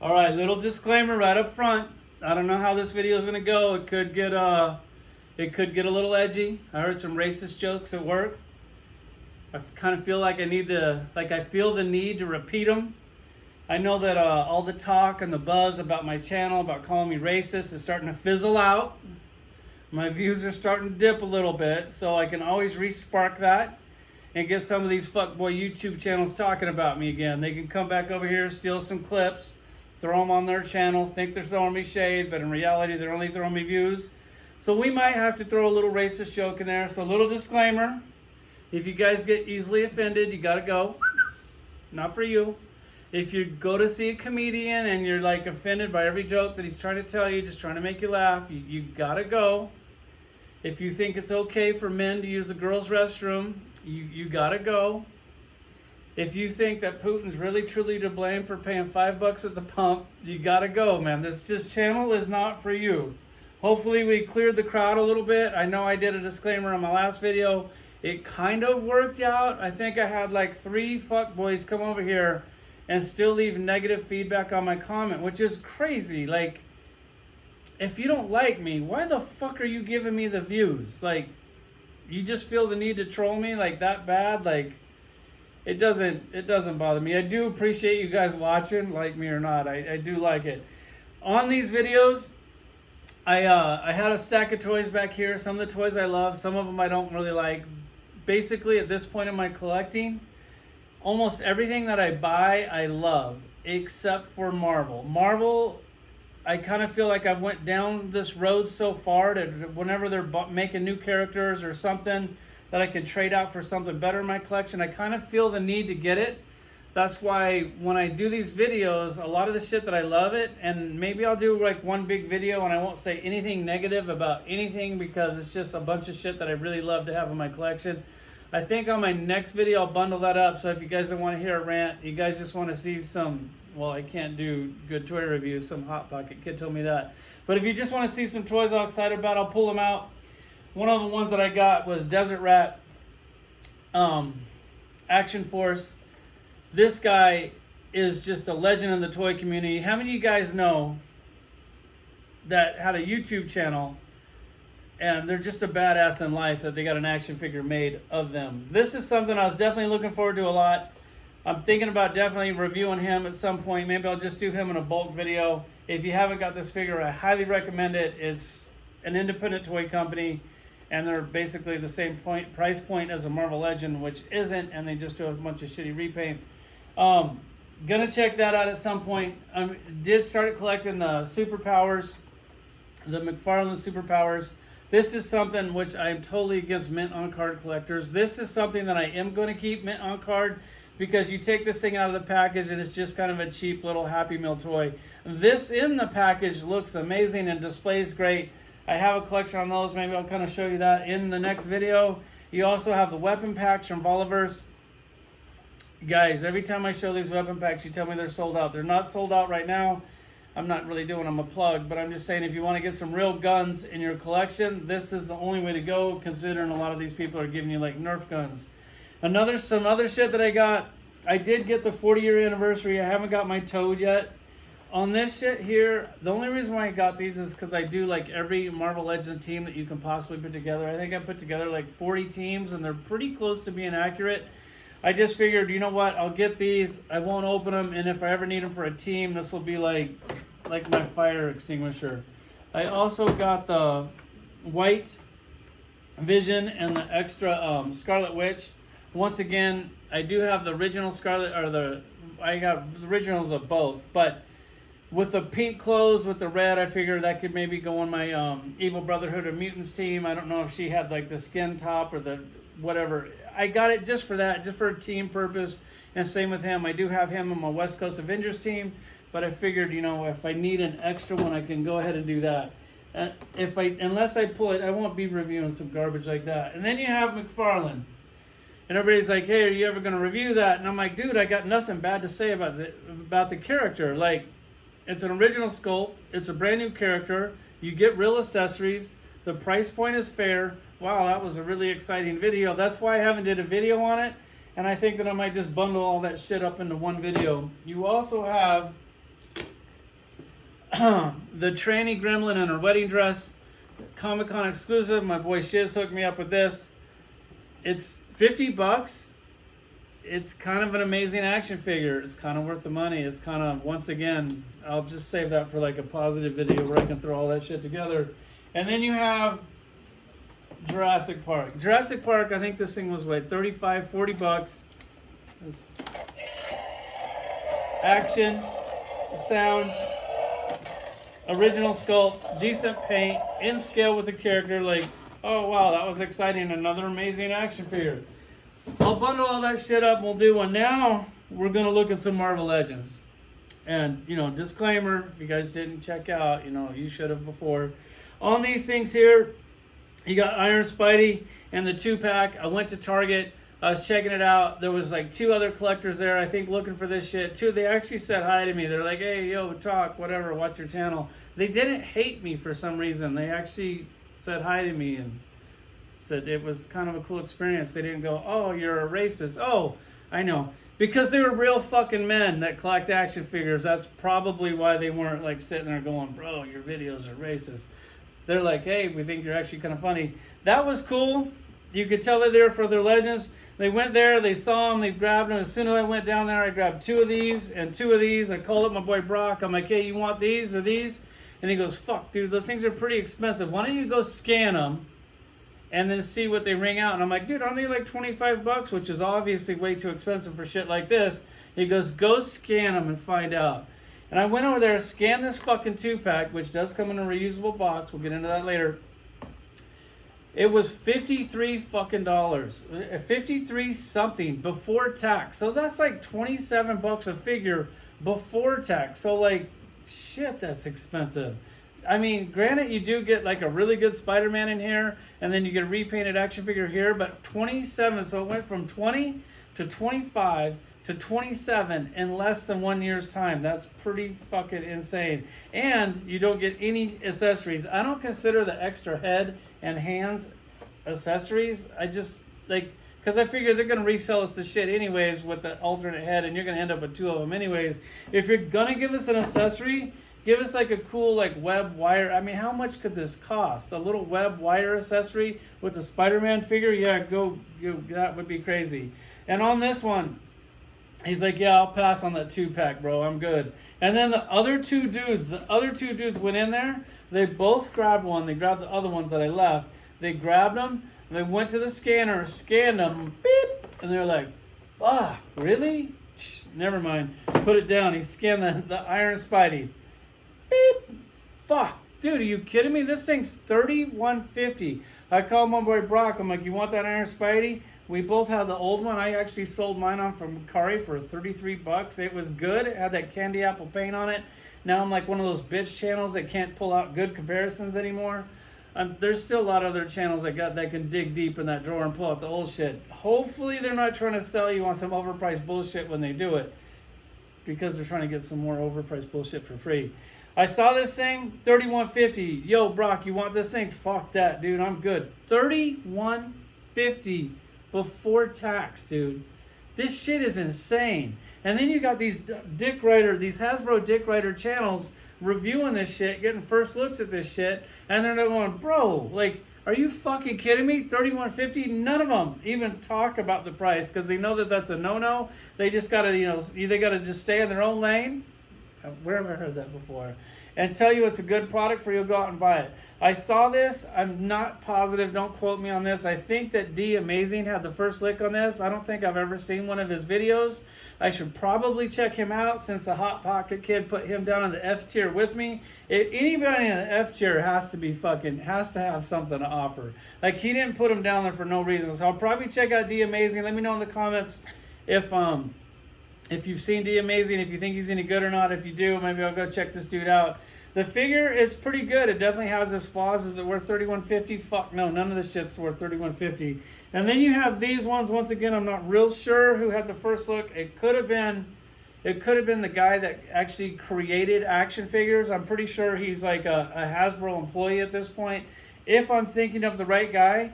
All right, little disclaimer right up front. I don't know how this video is gonna go. It could get a little edgy. I heard some racist jokes at work. I kind of feel like I feel the need to repeat them. I know that all the talk and the buzz about my channel, about calling me racist, is starting to fizzle out. My views are starting to dip a little bit, so I can always re-spark that and get some of these fuckboy YouTube channels talking about me again. They can come back over here, steal some clips, throw them on their channel, think they're throwing me shade, but in reality they're only throwing me views. So we might have to throw a little racist joke in there. So a little disclaimer, if you guys get easily offended, you gotta go. Not for you. If you go to see a comedian and you're like offended by every joke that he's trying to tell you, just trying to make you laugh, you gotta go. If you think it's okay for men to use the girls' restroom, you gotta go. If you think that Putin's really truly to blame for paying $5 at the pump, you gotta go, man. This channel is not for you. Hopefully we cleared the crowd a little bit. I know I did a disclaimer on my last video. It kind of worked out. I think I had like 3 fuckboys come over here and still leave negative feedback on my comment, which is crazy. Like, if you don't like me, why the fuck are you giving me the views? Like, you just feel the need to troll me like that bad? Like, it doesn't bother me. I do appreciate you guys watching, like me or not. I do like it. On these videos, I had a stack of toys back here. Some of the toys I love, some of them I don't really like. Basically, at this point in my collecting, almost everything that I buy, I love, except for Marvel. Marvel, I kind of feel like I've went down this road so far that whenever they're making new characters or something that I can trade out for something better in my collection, I kind of feel the need to get it. That's why when I do these videos, a lot of the shit that I love it, and maybe I'll do like one big video and I won't say anything negative about anything because it's just a bunch of shit that I really love to have in my collection. I think on my next video I'll bundle that up, so if you guys don't want to hear a rant, you guys just want to see some, well, I can't do good toy reviews, some Hot Pocket kid told me that. But if you just want to see some toys I'm excited about, I'll pull them out. One of the ones that I got was Desert Rat Action Force. This guy is just a legend in the toy community. How many of you guys know that had a YouTube channel and they're just a badass in life that they got an action figure made of them? This is something I was definitely looking forward to a lot. I'm thinking about definitely reviewing him at some point. Maybe I'll just do him in a bulk video. If you haven't got this figure, I highly recommend it. It's an independent toy company, and they're basically the same price point as a Marvel Legend, which isn't, and they just do a bunch of shitty repaints. Gonna check that out at some point. Did start collecting the Superpowers, the McFarlane Superpowers. This is something which I'm totally against mint on card collectors. This is something that I am going to keep mint on card because you take this thing out of the package and it's just kind of a cheap little Happy Meal toy. This in the package looks amazing and displays great. I have a collection on those. Maybe I'll kind of show you that in the next video. You also have the weapon packs from Voliverse. Guys, every time I show these weapon packs, you tell me they're sold out. They're not sold out right now. I'm not really doing them a plug, but I'm just saying if you want to get some real guns in your collection, this is the only way to go, considering a lot of these people are giving you like Nerf guns. Some other shit that I got, I did get the 40-year anniversary. I haven't got my Toad yet. On this shit here, the only reason why I got these is because I do like every Marvel Legends team that you can possibly put together. I think I put together like 40 teams, and they're pretty close to being accurate. I just figured, you know what, I'll get these, I won't open them, and if I ever need them for a team, this will be like my fire extinguisher. I also got the White Vision and the extra Scarlet Witch. Once again, I do have the original Scarlet, I got the originals of both, but with the pink clothes, with the red, I figured that could maybe go on my Evil Brotherhood of Mutants team. I don't know if she had like the skin top or the whatever. I got it just for that, just for a team purpose. And same with him. I do have him on my West Coast Avengers team, but I figured, you know, if I need an extra one, I can go ahead and do that. Unless I pull it, I won't be reviewing some garbage like that. And then you have McFarlane. And everybody's like, hey, are you ever going to review that? And I'm like, dude, I got nothing bad to say about the character. Like, it's an original sculpt. It's a brand new character. You get real accessories. The price point is fair. Wow, that was a really exciting video. That's why I haven't did a video on it. And I think that I might just bundle all that shit up into one video. You also have The tranny gremlin in her wedding dress, Comic-Con exclusive. My boy Shiz hooked me up with this. It's $50. It's kind of an amazing action figure. It's kind of worth the money. It's kind of, once again, I'll just save that for like a positive video where I can throw all that shit together. And then you have Jurassic Park. Jurassic Park, I think this thing was like $35-$40. Action, sound, original sculpt, decent paint, in scale with the character. Like, oh wow, that was exciting. Another amazing action figure. I'll bundle all that shit up and we'll do one. Now we're gonna look at some Marvel Legends. And disclaimer, if you guys didn't check out, you should have before. On these things here, you got Iron Spidey and the 2-pack. I went to Target. I was checking it out. There was like 2 other collectors there, I think, looking for this shit too. They actually said hi to me. They're like, hey, yo, talk, whatever, watch your channel. They didn't hate me for some reason. They actually said hi to me and said it was kind of a cool experience. They didn't go, oh, you're a racist. Oh, I know. Because they were real fucking men that collect action figures. That's probably why they weren't like sitting there going, bro, your videos are racist. They're like, hey, we think you're actually kind of funny. That was cool. You could tell they're there for their legends. They went there, they saw them, they grabbed them. As soon as I went down there, I grabbed 2 of these and 2 of these. I called up my boy Brock. I'm like, hey, you want these or these? And he goes, fuck, dude, those things are pretty expensive. Why don't you go scan them and then see what they ring out? And I'm like, dude, aren't they like $25, which is obviously way too expensive for shit like this? He goes, go scan them and find out. And I went over there, scanned this fucking 2-pack, which does come in a reusable box. We'll get into that later. It was $53 fucking dollars. 53 something before tax. So that's like $27 a figure before tax. So like, shit, that's expensive. I mean, granted, you do get like a really good Spider-Man in here, and then you get a repainted action figure here, but 27, so it went from 20 to 25 to 27 in less than 1 year's time. That's pretty fucking insane. And you don't get any accessories. I don't consider the extra head and hands accessories. I just, like, because I figure they're going to resell us the shit anyways with the alternate head, and you're going to end up with 2 of them anyways. If you're going to give us an accessory, give us like a cool like web wire. I mean, how much could this cost? A little web wire accessory with a Spider-Man figure? Yeah, go, that would be crazy. And on this one, he's like, yeah, I'll pass on that 2-pack, bro. I'm good. And then the other two dudes went in there. They both grabbed one. They grabbed the other ones that I left. They grabbed them. And they went to the scanner, scanned them, beep, and they're like, fuck, really? Never mind. Put it down. He scanned the Iron Spidey. Beep. Fuck. Dude, are you kidding me? This thing's $31.50. I called my boy Brock. I'm like, you want that Iron Spidey? We both had the old one. I actually sold mine on from Kari for $33. It was good. It had that candy apple paint on it. Now I'm like one of those bitch channels that can't pull out good comparisons anymore. There's still a lot of other channels that can dig deep in that drawer and pull out the old shit. Hopefully they're not trying to sell you on some overpriced bullshit when they do it, because they're trying to get some more overpriced bullshit for free. I saw this thing, $31.50. Yo, Brock, you want this thing? Fuck that, dude. I'm good. $31.50 before tax, dude. This shit is insane. And then you got these Hasbro Dick Rider channels reviewing this shit, getting first looks at this shit, and they're going, bro, like, are you fucking kidding me? $31.50? None of them even talk about the price because they know that that's a no-no. They just gotta, they gotta just stay in their own lane. Where have I heard that before? And tell you it's a good product for you to go out and buy it. I saw this. I'm not positive. Don't quote me on this. I think that D Amazing had the first lick on this. I don't think I've ever seen one of his videos. I should probably check him out since the Hot Pocket Kid put him down in the F tier with me. Anybody in the F tier has to have something to offer. Like, he didn't put him down there for no reason. So I'll probably check out D Amazing. Let me know in the comments if you've seen D Amazing, if you think he's any good or not. If you do, maybe I'll go check this dude out. The figure is pretty good. It definitely has its flaws. Is it worth $31.50? Fuck no, none of this shit's worth $31.50. And then you have these ones. Once again, I'm not real sure who had the first look. It could have been the guy that actually created action figures. I'm pretty sure he's like a Hasbro employee at this point. If I'm thinking of the right guy,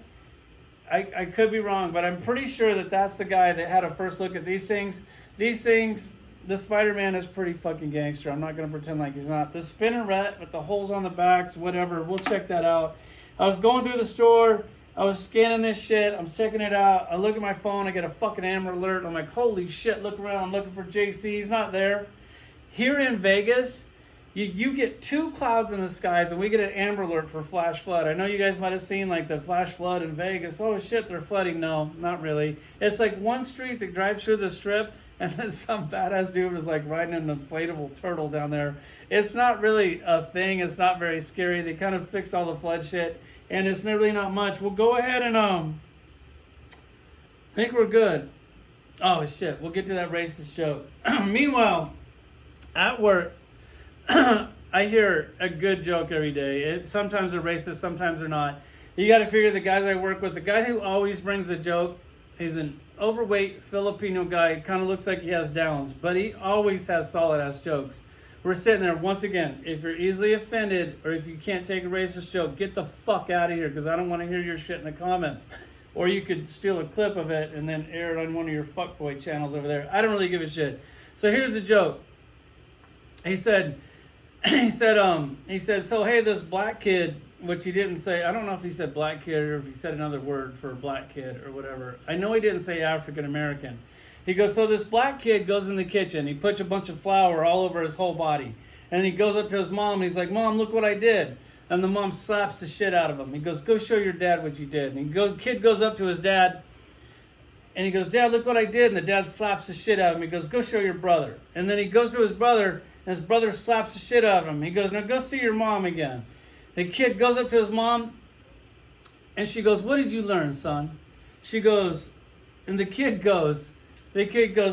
I could be wrong, but I'm pretty sure that that's the guy that had a first look at these things. These things, the Spider-Man is pretty fucking gangster. I'm not gonna pretend like he's not. The spinneret with the holes on the backs, whatever. We'll check that out. I was going through the store. I was scanning this shit. I'm checking it out. I look at my phone. I get a fucking Amber Alert. I'm like, holy shit, look around. I'm looking for JC. He's not there. Here in Vegas, you get 2 clouds in the skies and we get an Amber Alert for flash flood. I know you guys might have seen like the flash flood in Vegas. Oh shit, they're flooding. No, not really. It's like one street that drives through the strip and then some badass dude was like riding an inflatable turtle down there. It's not really a thing. It's not very scary. They kind of fixed all the flood shit. And it's really not much. We'll go ahead and I think we're good. Oh shit, we'll get to that racist joke. Meanwhile, at work, I hear a good joke every day. Sometimes they're racist, sometimes they're not. You got to figure the guys I work with, the guy who always brings the joke, he's an overweight Filipino guy. Kind of looks like he has Downs, but he always has solid ass jokes. We're sitting there, once again, if you're easily offended or if you can't take a racist joke, get the fuck out of here because I don't want to hear your shit in the comments. Or you could steal a clip of it and then air it on one of your fuckboy channels over there. I don't really give a shit. So here's the joke. He said, so hey, this black kid, which he didn't say, I don't know if he said black kid or if he said another word for black kid or whatever. I know he didn't say African American. He goes, so this black kid goes in the kitchen. He puts a bunch of flour all over his whole body. And he goes up to his mom and he's like, Mom, look what I did. And the mom slaps the shit out of him. He goes, go show your dad what you did. And the kid goes up to his dad and he goes, Dad, look what I did. And the dad slaps the shit out of him. He goes, go show your brother. And then he goes to his brother and his brother slaps the shit out of him. He goes, now go see your mom again. The kid goes up to his mom and she goes, what did you learn, son? She goes, and the kid goes,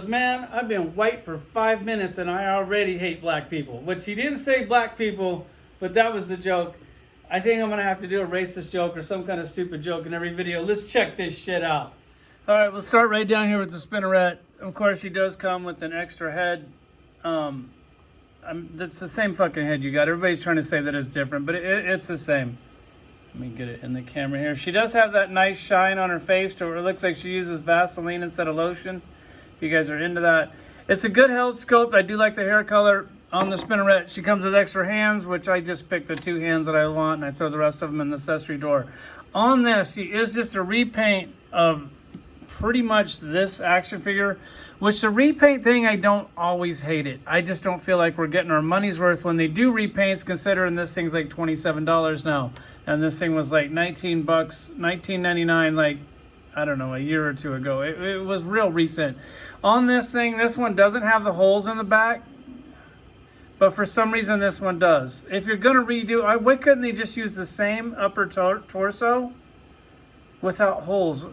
man, I've been white for 5 minutes and I already hate black people. Which he didn't say black people, but that was the joke. I think I'm going to have to do a racist joke or some kind of stupid joke in every video. Let's check this shit out. All right, we'll start right down here with the spinneret. Of course, he does come with an extra head. That's the same fucking head you got. Everybody's trying to say that it's different, but it's the same. Let me get it in the camera here. She does have that nice shine on her face to where it looks like she uses Vaseline instead of lotion. If you guys are into that. It's a good health sculpt. I do like the hair color on the spinneret. She comes with extra hands, which I just pick the 2 hands that I want and I throw the rest of them in the accessory drawer. On this, she is just a repaint of pretty much this action figure, which the repaint thing, I don't always hate it. I just don't feel like we're getting our money's worth when they do repaints, considering this thing's like $27 now. And this thing was like $19, $19.99, like, I don't know, a year or two ago. It was real recent. On this thing, this one doesn't have the holes in the back, but for some reason this one does. If you're going to redo, why couldn't they just use the same upper torso without holes?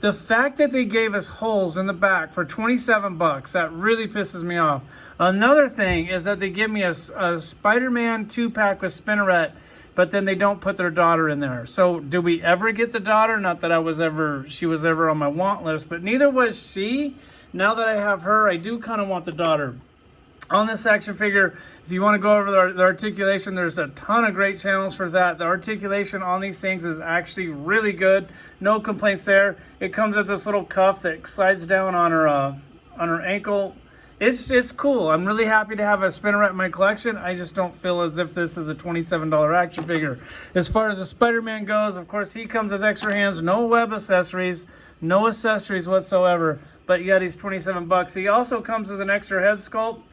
The fact that they gave us holes in the back for $27, that really pisses me off. Another thing is that they give me a Spider-Man 2-pack with spinneret, but then they don't put their daughter in there. So do we ever get the daughter? Not that she was ever on my want list, but neither was she. Now that I have her, I do kind of want the daughter. On this action figure, if you want to go over the articulation, there's a ton of great channels for that. The articulation on these things is actually really good. No complaints there. It comes with this little cuff that slides down on her ankle. It's cool. I'm really happy to have a spinneret in my collection. I just don't feel as if this is a $27 action figure. As far as the Spider-Man goes, of course, he comes with extra hands, no web accessories, no accessories whatsoever. But yeah, he's $27. He also comes with an extra head sculpt.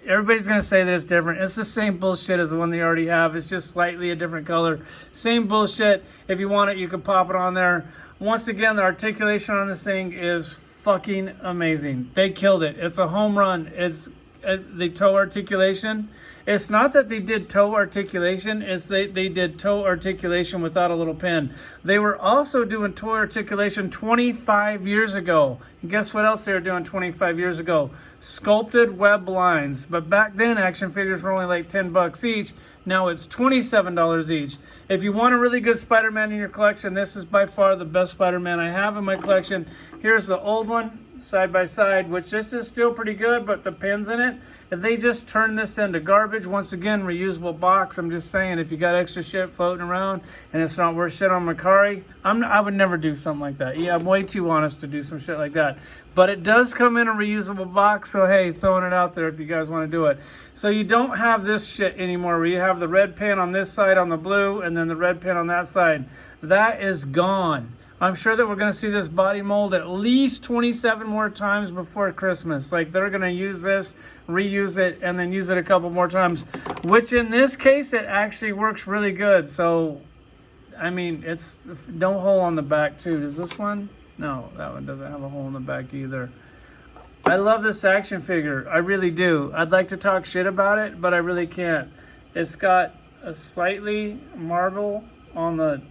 Everybody's going to say that it's different. It's the same bullshit as the one they already have. It's just slightly a different color. Same bullshit. If you want it, you can pop it on there. Once again, the articulation on this thing is fucking amazing. They killed it. It's a home run. It's the toe articulation. It's not that they did toe articulation, it's they did toe articulation without a little pin. They were also doing toe articulation 25 years ago. And guess what else they were doing 25 years ago? Sculpted web lines. But back then, action figures were only like $10 each. Now it's $27 each. If you want a really good Spider-Man in your collection, this is by far the best Spider-Man I have in my collection. Here's the old one. side by side, which this is still pretty good, but the pins in it, if they just turn this into garbage, once again, reusable box. I'm just saying, if you got extra shit floating around and it's not worth shit on Mercari, I would never do something like that. Yeah, I'm way too honest to do some shit like that. But it does come in a reusable box, so hey, throwing it out there if you guys want to do it. So you don't have this shit anymore where you have the red pin on this side on the blue and then the red pin on that side. That is gone. I'm sure that we're going to see this body mold at least 27 more times before Christmas. Like, they're going to use this, reuse it, and then use it a couple more times, which in this case, it actually works really good. So, I mean, it's no hole on the back, too. Does this one? No, that one doesn't have a hole in the back either. I love this action figure. I really do. I'd like to talk shit about it, but I really can't. It's got a slightly marble on the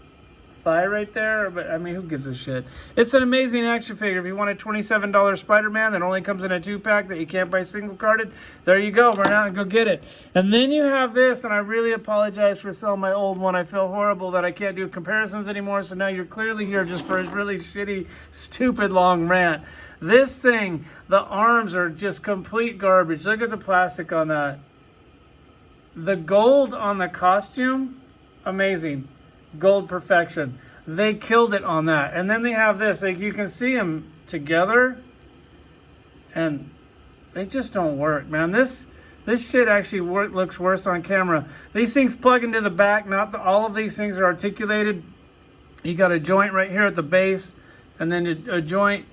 thigh right there, but I mean, who gives a shit? It's an amazing action figure. If you want a $27 Spider-Man that only comes in a 2-pack that you can't buy single carded, there you go. Run out and go get it. And then you have this, and I really apologize for selling my old one. I feel horrible that I can't do comparisons anymore, so now you're clearly here just for his really shitty, stupid long rant. This thing, the arms are just complete garbage. Look at the plastic on that. The gold on the costume, amazing. Gold perfection. They killed it on that. And then they have this, like, you can see them together and they just don't work, man. This shit actually looks worse on camera. These things plug into the back. Not all of these things are articulated. You got a joint right here at the base, and then a joint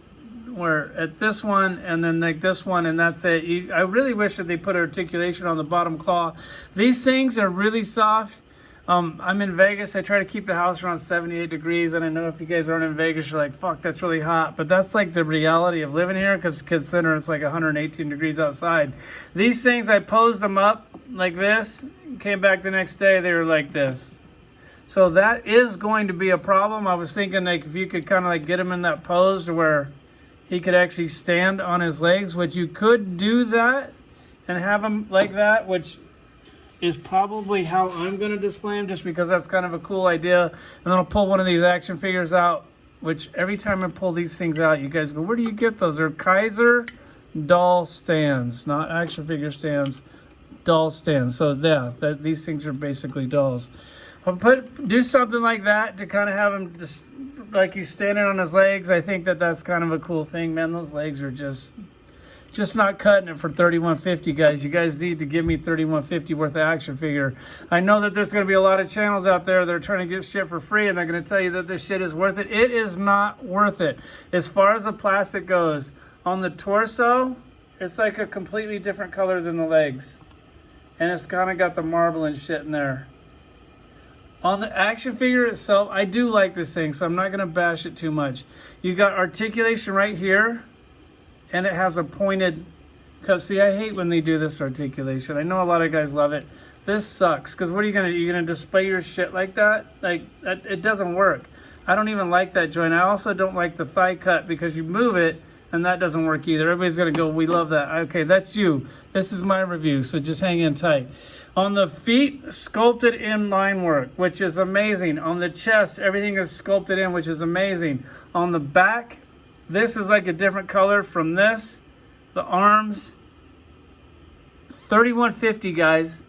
where at this one, and then like this one, and that's it. I really wish that they put articulation on the bottom claw. These things are really soft. I'm in Vegas. I try to keep the house around 78 degrees. And I know if you guys aren't in Vegas, you're like, fuck, that's really hot. But that's like the reality of living here, because consider it's like 118 degrees outside. These things, I posed them up like this. Came back the next day, they were like this. So that is going to be a problem. I was thinking, like, if you could kind of like get him in that pose to where he could actually stand on his legs, which you could do that and have him like that, which is probably how I'm going to display him, just because that's kind of a cool idea. And then I'll pull one of these action figures out, which every time I pull these things out, you guys go, where do you get those? They're Kaiser doll stands, not action figure stands, doll stands. So yeah, these things are basically dolls. I'll do something like that to kind of have him just like he's standing on his legs. I think that's kind of a cool thing, man. Those legs are just not cutting it for $31.50, guys. You guys need to give me $31.50 worth of action figure. I know that there's going to be a lot of channels out there that are trying to get shit for free, and they're going to tell you that this shit is worth it. It is not worth it. As far as the plastic goes, on the torso, it's like a completely different color than the legs. And it's kind of got the marble and shit in there. On the action figure itself, I do like this thing, so I'm not going to bash it too much. You got articulation right here. And it has a pointed, because see, I hate when they do this articulation. I know a lot of guys love it. This sucks, because what are you going to do? You're going to display your shit like that? Like, it doesn't work. I don't even like that joint. I also don't like the thigh cut, because you move it, and that doesn't work either. Everybody's going to go, we love that. Okay, that's you. This is my review, so just hang in tight. On the feet, sculpted in line work, which is amazing. On the chest, everything is sculpted in, which is amazing. On the back, this is like a different color from this. The arms, $31.50, guys.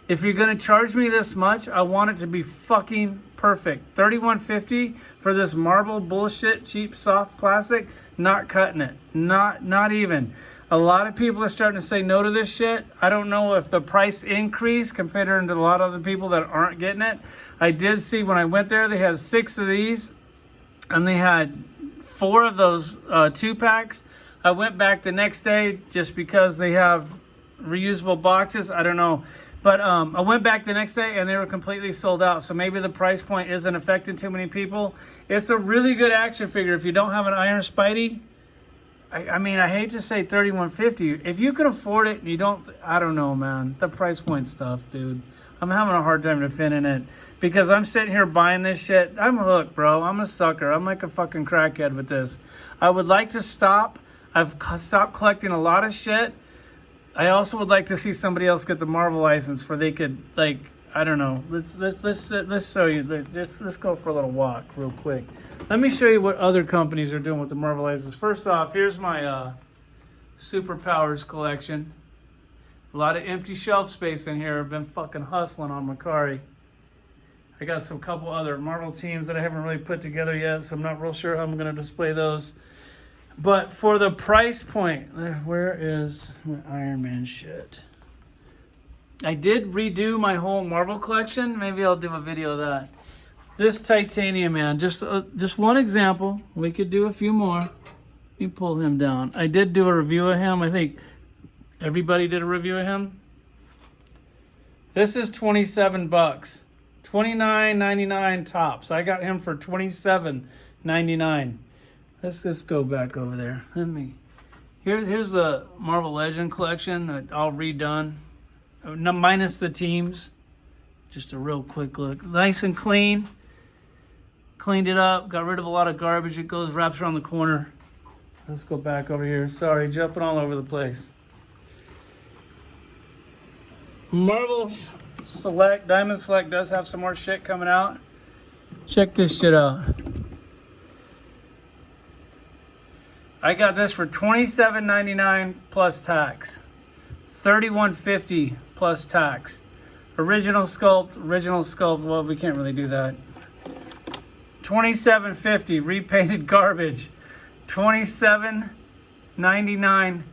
If you're gonna charge me this much, I want it to be fucking perfect. $31.50 for this marble bullshit, cheap, soft plastic. Not cutting it. Not even. A lot of people are starting to say no to this shit. I don't know if the price increase considering to a lot of the people that aren't getting it. I did see when I went there, they had 6 of these, and they had 4 of those 2-packs. I went back the next day just because they have reusable boxes. I don't know. But I went back the next day and they were completely sold out. So maybe the price point isn't affecting too many people. It's a really good action figure. If you don't have an Iron Spidey, I mean, I hate to say $31.50. If you can afford it and you don't, I don't know, man. The price point stuff, dude. I'm having a hard time defending it. Because I'm sitting here buying this shit. I'm hooked, bro. I'm a sucker. I'm like a fucking crackhead with this. I would like to stop. I've stopped collecting a lot of shit. I also would like to see somebody else get the Marvel license where they could, like, I don't know. Let's show you. Let's go for a little walk real quick. Let me show you what other companies are doing with the Marvel license. First off, here's my Superpowers collection. A lot of empty shelf space in here. I've been fucking hustling on Macari. I got some couple other Marvel teams that I haven't really put together yet, so I'm not real sure how I'm going to display those. But for the price point, where is my Iron Man shit? I did redo my whole Marvel collection. Maybe I'll do a video of that. This Titanium Man, just one example. We could do a few more. Let me pull him down. I did do a review of him. I think everybody did a review of him. This is 27 bucks. $29.99 tops. I got him for $27.99. Let's go back over there. Here's the Marvel Legend collection, all redone. No, minus the teams. Just a real quick look. Nice and clean. Cleaned it up. Got rid of a lot of garbage. It goes, wraps around the corner. Let's go back over here. Sorry, jumping all over the place. Marvel Select, Diamond Select does have some more shit coming out. Check this shit out. I got this for $27.99 plus tax. $31.50 plus tax. Original sculpt, well, we can't really do that. $27.50 repainted garbage. $27.99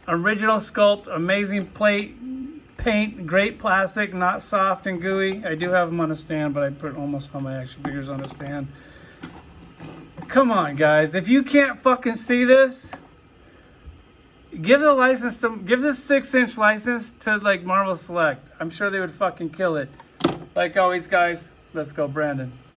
original sculpt, amazing paint, great plastic, not soft and gooey. I do have them on a stand, but I put almost all my action figures on a stand. Come on, guys. If you can't fucking see this, give this 6-inch license to like Marvel Select. I'm sure they would fucking kill it. Like always, guys, let's go, Brandon.